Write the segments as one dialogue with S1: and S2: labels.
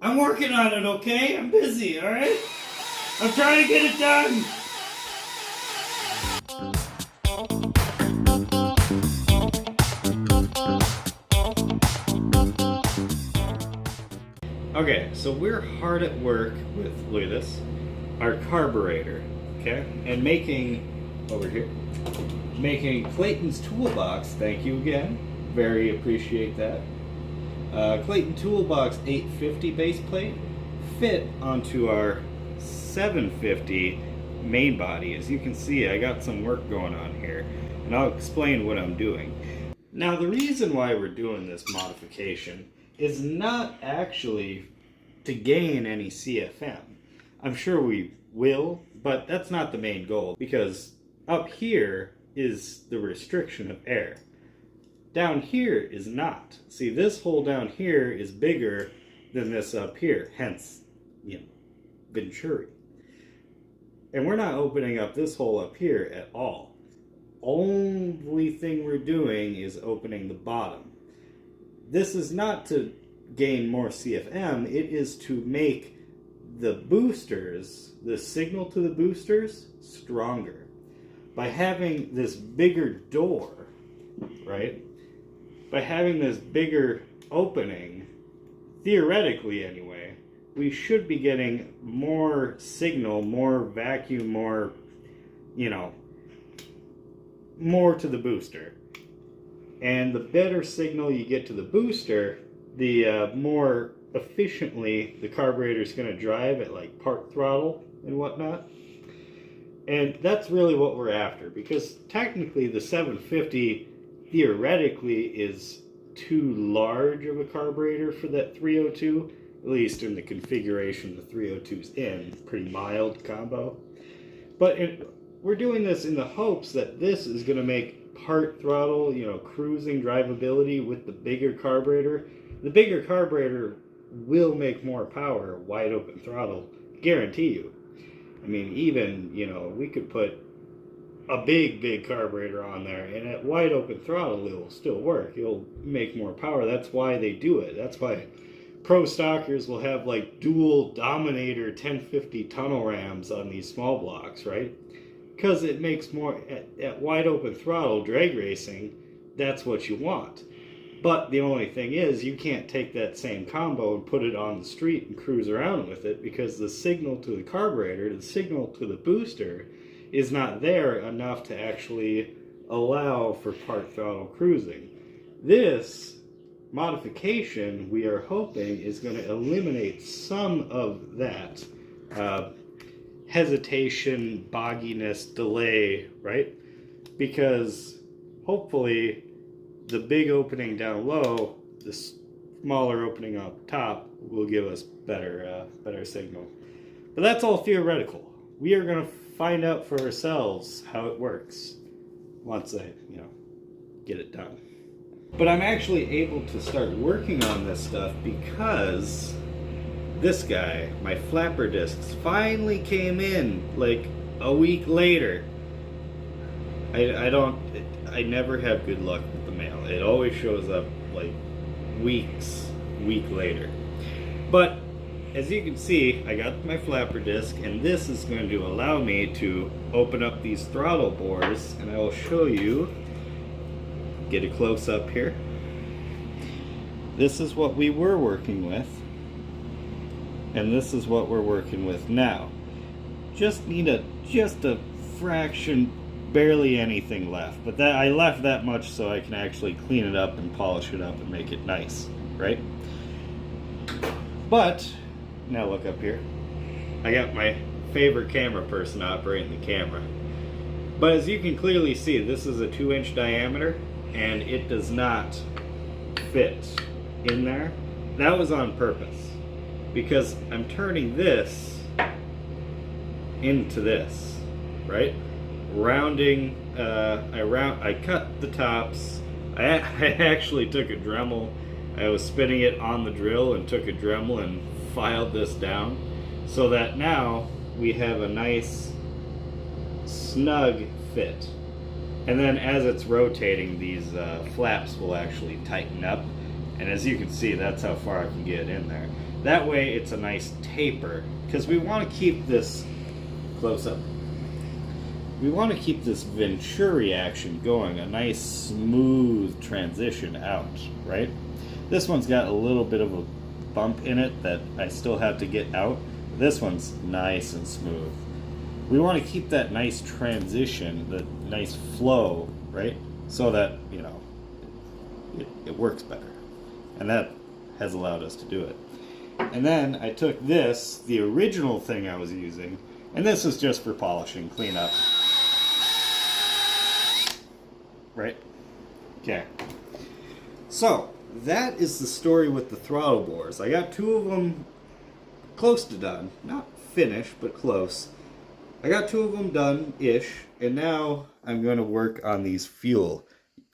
S1: I'm working on it, okay? I'm busy, alright? I'm trying to get it done. Okay, so we're hard at work with, look at this, our carburetor, okay? And making, over here, making Clayton's toolbox, thank you again, very appreciate that. Clayton Toolbox 850 base plate fit onto our 750 main body. As you can see, I got some work going on here, and I'll explain what I'm doing. Now, the reason why we're doing this modification is not actually to gain any CFM. I'm sure we will, but that's not the main goal, because up here is the restriction of air. Down here is not. See, this hole down here is bigger than this up here, hence, venturi. And we're not opening up this hole up here at all. Only thing we're doing is opening the bottom. This is not to gain more CFM, it is to make the boosters, the signal to the boosters, stronger. By having this bigger door, right? By having this bigger opening, theoretically anyway, we should be getting more signal, more vacuum, more, more to the booster. And the better signal you get to the booster, the more efficiently the carburetor is going to drive at like part throttle and whatnot. And that's really what we're after, because technically the 750 theoretically is too large of a carburetor for that 302, at least in the configuration the 302's in. Pretty mild combo. But we're doing this in the hopes that this is going to make part throttle, cruising drivability with the bigger carburetor. The bigger carburetor will make more power, wide open throttle, guarantee you. I mean, even, we could put a big carburetor on there, and at wide open throttle it will still work. It'll make more power. That's why they do it. That's why pro stockers will have like dual Dominator 1050 tunnel rams on these small blocks, right? Because it makes more at wide open throttle drag racing. That's what you want. But the only thing is, you can't take that same combo and put it on the street and cruise around with it, because the signal to the carburetor, the signal to the booster, is not there enough to actually allow for part throttle cruising. This modification, we are hoping, is going to eliminate some of that hesitation, bogginess, delay, right? Because hopefully the big opening down low, the smaller opening up top, will give us better signal. But that's all theoretical. We are going to find out for ourselves how it works once I, get it done. But I'm actually able to start working on this stuff because this guy, my flapper discs, finally came in like a week later. I never have good luck with the mail. It always shows up like week later. But as you can see, I got my flapper disc, and this is going to allow me to open up these throttle bores, and I will show you, get a close up here. This is what we were working with, and this is what we're working with now. Just need just a fraction, barely anything left, but I left that much so I can actually clean it up and polish it up and make it nice, right? But now look up here. I got my favorite camera person operating the camera. But as you can clearly see, this is a 2-inch diameter, and it does not fit in there. That was on purpose, because I'm turning this into this, right? Rounding, I cut the tops. I actually took a Dremel. I was spinning it on the drill and took a Dremel and filed this down so that now we have a nice snug fit. And then as it's rotating, these flaps will actually tighten up And as you can see, that's how far I can get in there. That way it's a nice taper, because we want to keep this close up. We want to keep this venturi action going, a nice smooth transition out, right? This one's got a little bit of a bump in it that I still have to get out. This one's nice and smooth. We want to keep that nice transition, that nice flow, right? So that, you know, it works better. And that has allowed us to do it. And then I took this, the original thing I was using, and this is just for polishing, cleanup. Right? Okay. So, that is the story with the throttle bores. I got 2 of them close to done. Not finished, but close. I got 2 of them done-ish, and now I'm going to work on these fuel.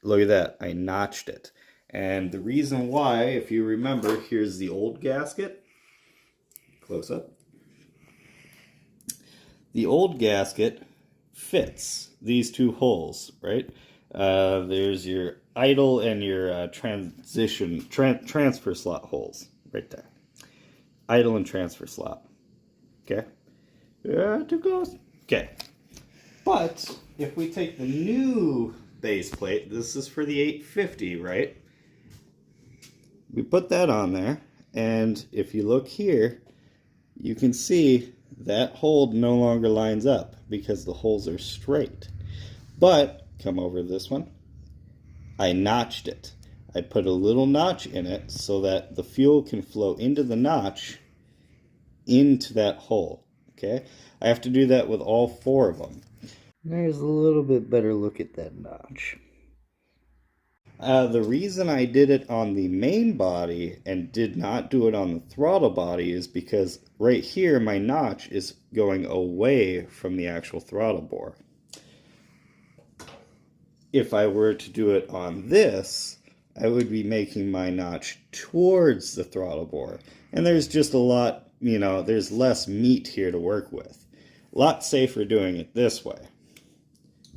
S1: Look at that. I notched it. And the reason why, if you remember, here's the old gasket. Close up. The old gasket fits these 2 holes, right? There's your idle and your transfer slot holes right there. Idle and transfer slot. Okay. Too close. Okay. But if we take the new base plate, this is for the 850, right? We put that on there, and if you look here, you can see that hole no longer lines up because the holes are straight. But come over this one, I notched it. I put a little notch in it so that the fuel can flow into the notch into that hole. Okay, I have to do that with all 4 of them. There's a little bit better look at that notch. The reason I did it on the main body and did not do it on the throttle body is because right here my notch is going away from the actual throttle bore. If I were to do it on this, I would be making my notch towards the throttle bore. And there's just a lot, you know, there's less meat here to work with. A lot safer doing it this way.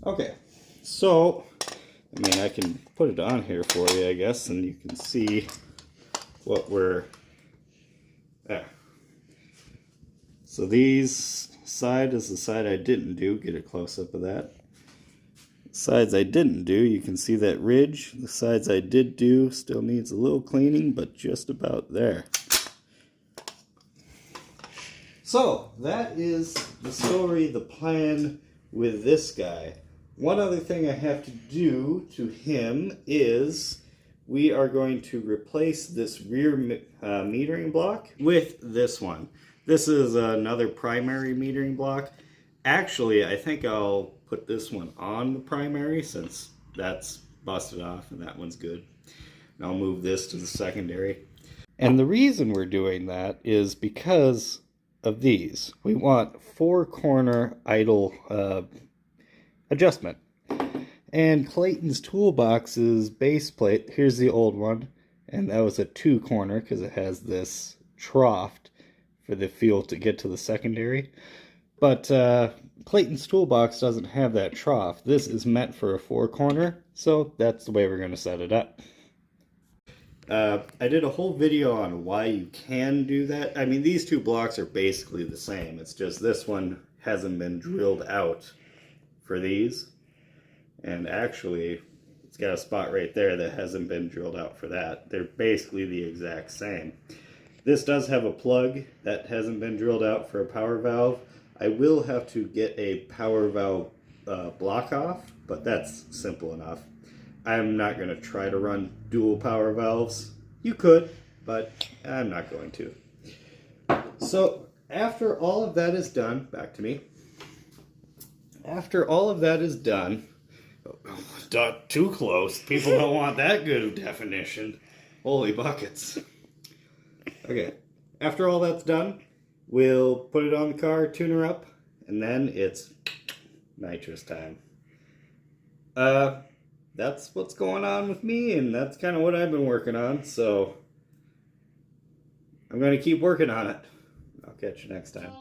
S1: Okay, so, I mean, I can put it on here for you, I guess, and you can see what we're, there. So these side is the side I didn't do, get a close-up of that. Sides I didn't do, you can see that ridge. The sides I did do still needs a little cleaning, but just about there. So, that is the story, the plan with this guy. One other thing I have to do to him is we are going to replace this rear metering block with this one. This is another primary metering block. Actually, I think I'll put this one on the primary since that's busted off and that one's good. And I'll move this to the secondary. And the reason we're doing that is because of these. We want 4-corner idle adjustment. And Clayton's Toolbox's base plate, here's the old one, and that was a 2-corner because it has this trough for the fuel to get to the secondary. But Clayton's Toolbox doesn't have that trough. This is meant for a 4-corner, so that's the way we're going to set it up. I did a whole video on why you can do that. I mean, these 2 blocks are basically the same. It's just this one hasn't been drilled out for these. And actually, it's got a spot right there that hasn't been drilled out for that. They're basically the exact same. This does have a plug that hasn't been drilled out for a power valve. I will have to get a power valve block off, but that's simple enough. I'm not going to try to run dual power valves. You could, but I'm not going to. So after all of that is done, back to me. After all of that is done, not too close. People don't want that good of definition. Holy buckets. Okay, after all that's done, we'll put it on the car, tune her up, and then it's nitrous time. That's what's going on with me, and that's kind of what I've been working on, so I'm going to keep working on it. I'll catch you next time.